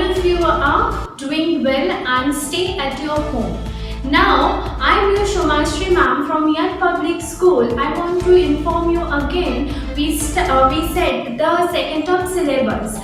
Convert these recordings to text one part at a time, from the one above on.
of you are doing well and stay at your home. Now, I'm your Shumashri ma'am from Young Public School. I want to inform you again, we set the second term syllabus.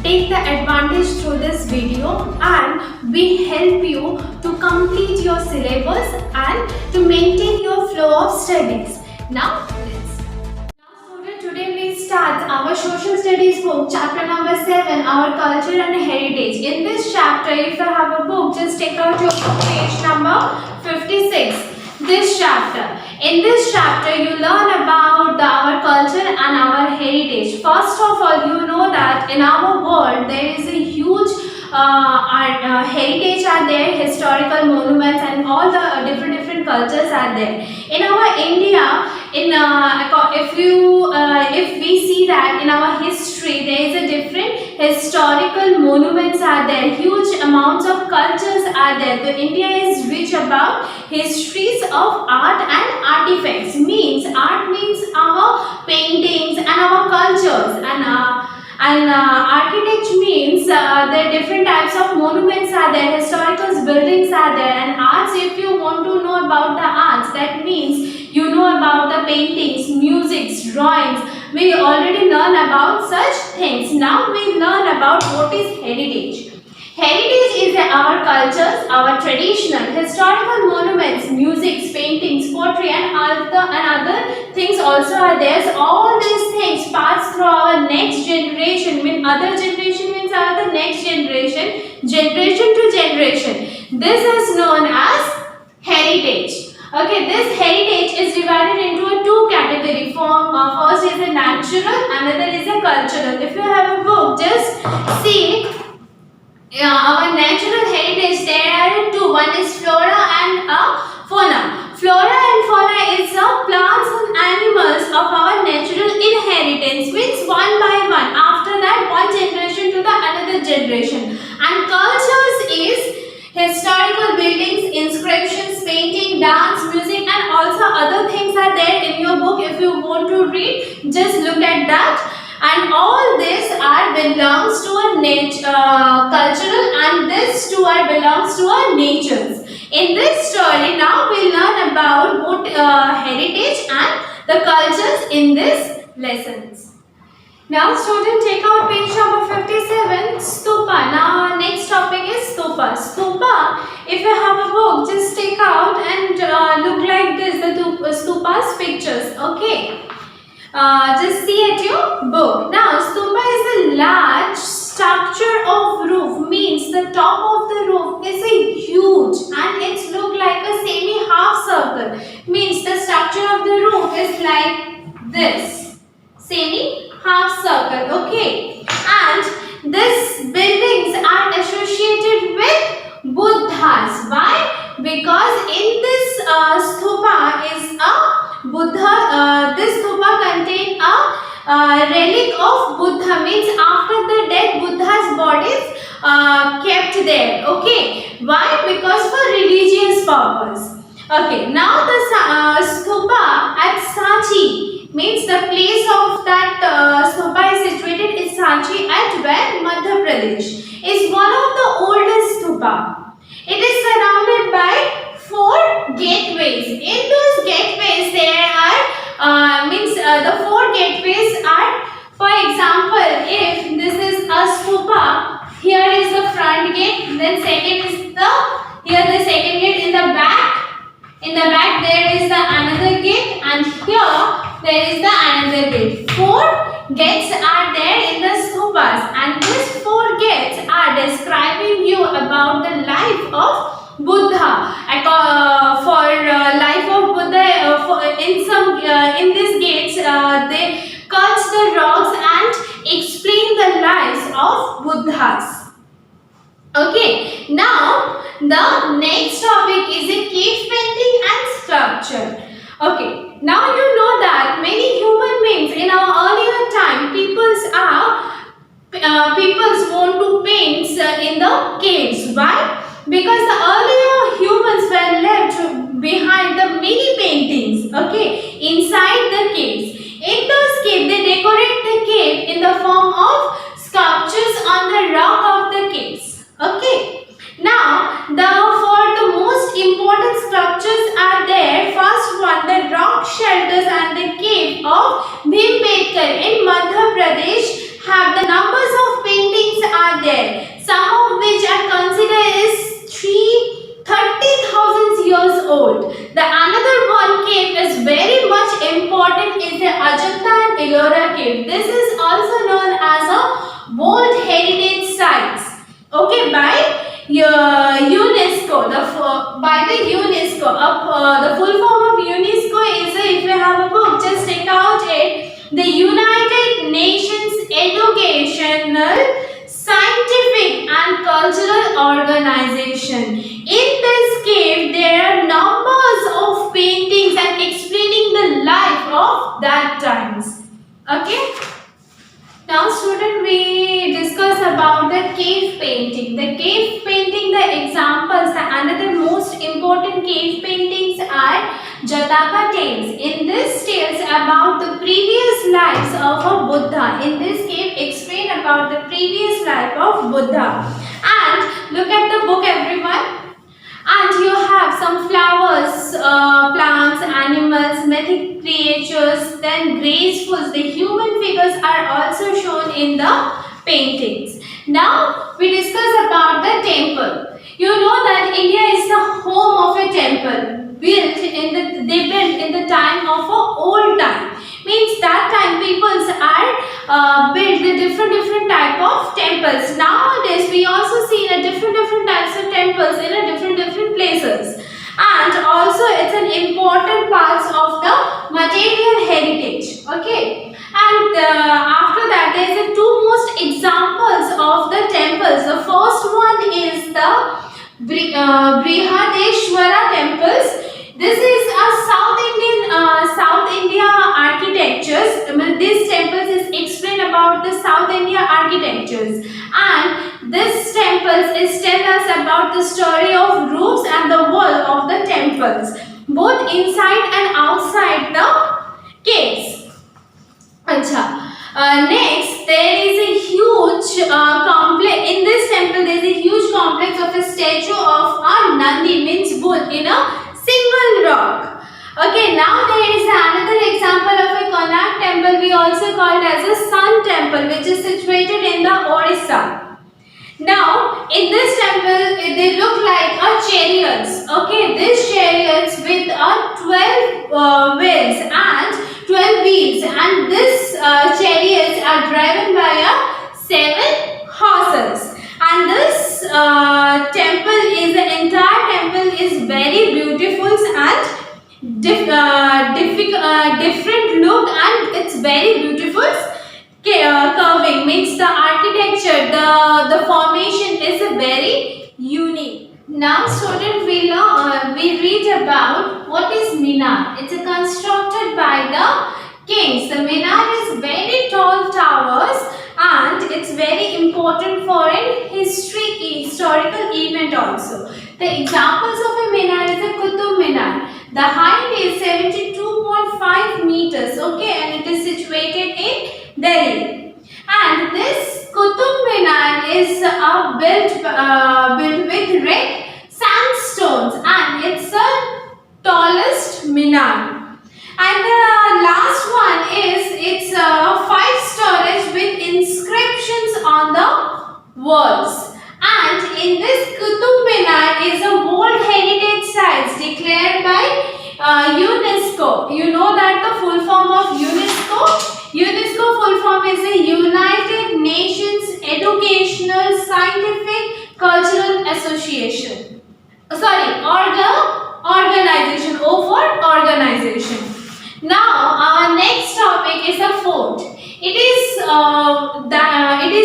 Take the advantage through this video and we help you to complete your syllabus and to maintain your flow of studies. Now student, today we start our social studies book, chapter number 7, our culture and heritage. In this chapter, if you have a book, just take out your book, page number 56. This chapter. In this chapter, you learn about our culture and our heritage. First of all, you know that in our world there is a huge heritage are there, historical monuments and all the different cultures are there. In our India, if we see that in our history there is a different historical monuments are there, huge amounts of cultures are there. So India is rich about histories of art and artifacts. Art means our paintings and our cultures, and architecture means there are different types of monuments are there, historical buildings are there, and arts, if you want to know about the arts, that means you know about the paintings, music, drawings. We already learn about such things. Now we learn about what is heritage. Heritage is our cultures, our traditional, historical monuments, music, paintings, poetry and other things also are there. So all these things pass through our next generation. Other generation means the next generation, generation to generation. This is known as heritage. Okay, this heritage is divided into a two category form. First is a natural, another is a cultural. If you have a book, just see our natural heritage. There are two. One is flora and fauna. Flora and fauna is plants and animals of our natural inheritance, means one by one. After that, one generation to the another generation. And cultures is historical buildings, inscriptions, painting, dance, music and also other things are there in your book. If you want to read, just look at that. And all this belongs to a cultural, and this too belongs to our natures. In this story, now we learn about what heritage and the cultures in this lessons. Now student, take out page number 57, stupa. Now next topic is stupa. Stupa, if you have a book, just take out and look like this, the stupa's pictures. Okay. Just see at your book. Now stupa is a large structure of roof, means the top of the roof is a huge and it look like a semi half circle, means the structure of the roof is like this, semi half circle. Okay, and these buildings are associated with Buddhas. Why? Because in this stupa is a Buddha. This stupa contain a relic of Buddha, means after the death Buddha's body is kept there. Okay, why? Because for religious purpose. Okay, now the stupa at Sanchi, means the place of that stupa is situated is Sanchi at where? Madhya Pradesh. Is one of the oldest stupa. It is surrounded by 4 gateways. In those gateways there are the 4 gateways are, for example, if this is a stupa, here is the front gate, then second is the second gate in the back. In the back there is the another gate, and here there is the another gate. 4 gates are there in the stupas, and these 4 gates are describing you about the life of Buddha. For life of Buddha, in these gates they cut the rocks and explain the lives of Buddhas. Okay, now the next topic is a cave painting and sculpture. Okay, now you know that many human beings in our earlier time, peoples want to paint in the caves. Why? Because the earlier humans were left behind the many paintings, okay, inside the caves. In those caves, they decorate the cave in the form of sculptures on the rock of the caves. educational, scientific and cultural organization. In this cave, there are numbers of paintings and explaining the life of that times. Okay. Now student, we discuss about the cave painting. The cave painting, the examples, the another most important cave paintings are Jataka tales. In this tales about the previous lives of a Buddha. In this cave explain about the previous life of Buddha. And look at the book everyone. And you have some flowers, plants, animals, mythic creatures, then gracefuls. The human figures are also shown in the paintings. Now we discuss about the temple. You know that India is the home of a temple they built in the time of a old time. Means that time peoples are built the different type of temples. Nowadays we also see a different types of temples in a different places, and also it's an important parts of the material heritage. Okay, and after that there is a two most examples of the temples. The first one is the Brihadeshwara temples. This is a South India architectures. This temples is explain about the South India architectures, and this temples is tell us about the story of roofs and the wall of the temples, both inside and outside the caves. Next, there is a huge complex. In this temple, there is a huge complex of a statue of a Nandi, means bull, in a single rock. Okay, now there is another example of a Konark temple. We also called as a Sun temple, which is situated in the Orissa. Now, in this temple, they look like a chariots. Okay, these chariots with 12 wheels and 12 wheels, and this chariots are driven by 7 horses. And this temple is the entire temple is very beautiful and different look, and it's very beautiful. Curving means the architecture, the formation is a very unique. Now student, we read about what is Minar. It's constructed by the kings. The Minar is very tall towers, and it's very important for a historical event also. The examples of a Minar is a Qutub Minar. The height is 72.5 meters. Okay, and it is situated in Delhi. And this Qutub Minar is built with red sandstones, and it's the tallest Minar. And the last one is it's 5 stories with inscriptions on the walls. And in this Qutub Minar is a World Heritage Sites declared by UNESCO. You know that the full form of UNESCO? UNESCO full form is a United Nations Educational, Scientific, Cultural Association. Organization. O for organization. Now our next topic is a fort. It is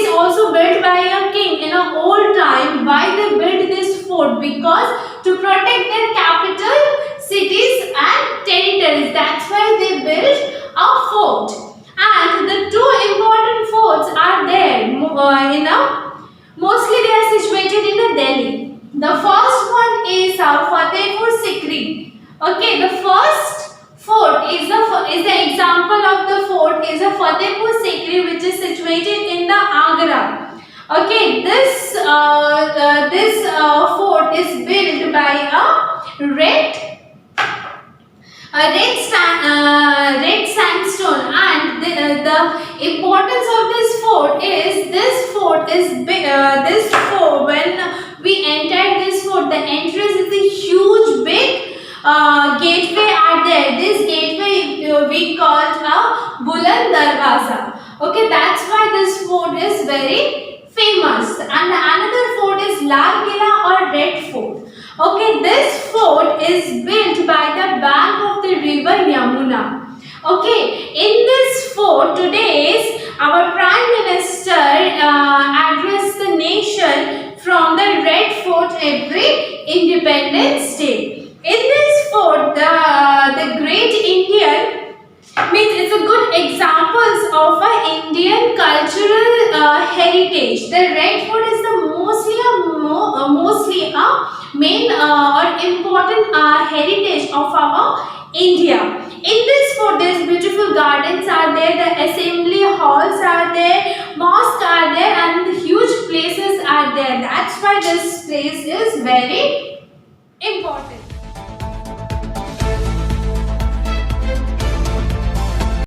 also built by a king in an old time. Why they built this fort? Because to protect their capital, cities and territories. That's why they built a fort. And the two important forts are there. Mostly they are situated in the Delhi. The first one is Fatehpur Sikri. Okay, the first fort is the example of the fort is a Fatehpur Sikri, which is situated in the Agra. Okay, this fort is built by a red sandstone, and the importance of this fort is when we enter this fort, the entrance is a huge big gateway are there. This gateway we called a Buland Darwaza. Okay, that's why this fort is very famous. And another fort is Lal Killa or Red Fort. Okay, this fort is built by the bank of the river Yamuna. Okay, in this fort today's our Prime Minister every Independence Day. In this fort, the Great Indian means it's a good examples of a Indian cultural heritage. The Red Fort is the mostly a main or important heritage of our India. In this fort, there's beautiful gardens are there, the assembly halls are there, mosques are there, and the huge places are there. That's why this place is very important.